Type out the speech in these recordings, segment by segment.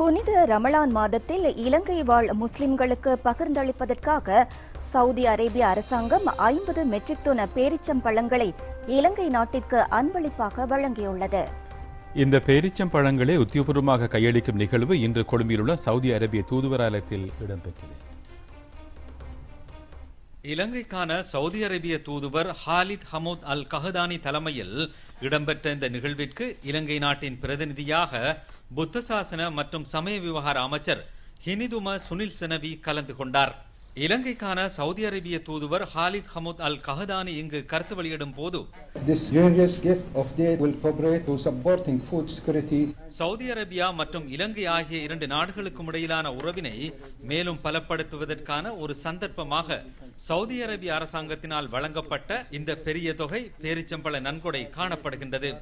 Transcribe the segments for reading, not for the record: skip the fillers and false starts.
புனித ரமலான் மாதத்தில் இலங்கை வாழ் முஸ்லிம்களுக்கு பகிர்ந்தளிப்பதற்காக சவுதி அரேபிய அரசாங்கம் 50 மெட்ரிக் டன் பேரிச்சம்பழங்களை இலங்கை நாட்டிற்கு அன்பளிப்பாக வழங்கியுள்ளது. இந்த பேரிச்சம்பழங்களை உத்தியோகபூர்வமாக கையளிக்கும் நிகழ்வு இன்று கொழும்பிலுள்ள சவுதி அரேபிய தூதுவராலயத்தில் இடம்பெற்றது. இலங்கைக்கான சவுதி அரேபிய தூதுவர் ஹாலித் ஹமூத் அல் கஹதானி தலைமையில் இடம்பெற்ற இந்த நிகழ்விற்கு இலங்கை நாட்டின் பிரதிநிதியாக புத்த சாசன மற்றும் சமய விவகார அமைச்சர் ஹினிதும சுனில் செனவி கலந்து கொண்டார். இலங்கைக்கான சவுதி அரேபிய தூதுவர் ஹாலித் ஹமூத் அல் கஹதானி இங்கு கருத்து வெளியிடும் போது, சவுதி அரேபியா மற்றும் இலங்கை ஆகிய இரண்டு நாடுகளுக்கும் இடையிலான உறவினை மேலும் பலப்படுத்துவதற்கான ஒரு சந்தர்ப்பமாக சவுதி அரேபிய அரசாங்கத்தினால் வழங்கப்பட்ட இந்த பெரிய தொகை பேரிச்சம்பழ நன்கொடை காணப்படுகின்றது.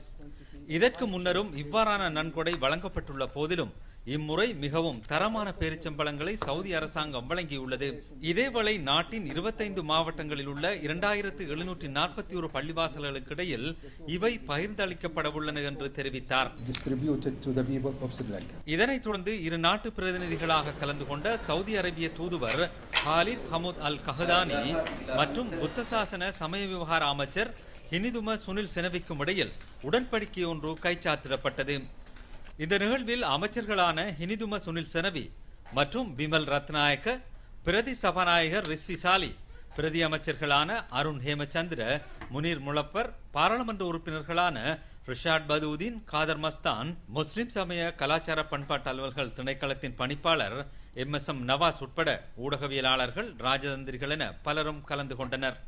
இதற்கு முன்னரும் இவ்வாறான நன்கொடை வழங்கப்பட்டுள்ள போதிலும் இம்முறை மிகவும் தரமான பேரிச்சம்பழங்களை சவுதி அரசாங்கம் வழங்கியுள்ளது. இதேவேளை நாட்டின் 25 மாவட்டங்களில் உள்ள 2741 பள்ளிவாசல்களுக்கு இடையில் இவை பகிர்ந்தளிக்கப்பட உள்ளன என்று தெரிவித்தார். இதனைத் தொடர்ந்து இரு நாட்டு பிரதிநிதிகளாக கலந்து கொண்ட சவுதி அரேபிய தூதுவர் ஹாலித் ஹமூத் அல் கஹதானி மற்றும் புத்த சாசன சமய விவகார அமைச்சர் ஹினிதும சுனில் செனவிக்கும் இடையில் உடன்படிக்கை ஒன்று கைச்சாத்திடப்பட்டது. இந்த நிகழ்வில் அமைச்சர்களான ஹினிதும சுனில் செனவி மற்றும் பிமல் ரத்நாயக்க, பிரதி சபாநாயகர் ரிஸ்வி சாலி, பிரதி அமைச்சர்களான அருண் ஹேமச்சந்திர, முனீர் முலப்பர், பாராளுமன்ற உறுப்பினர்களான ரிஷாட் பதூதீன், காதர் மஸ்தான், முஸ்லிம் சமய கலாச்சார பண்பாட்டு அலுவல்கள் திணைக்களத்தின் பணிப்பாளர் MSM நவாஸ் உட்பட ஊடகவியலாளர்கள், ராஜதந்திரிகள் என பலரும் கலந்து கொண்டனர்.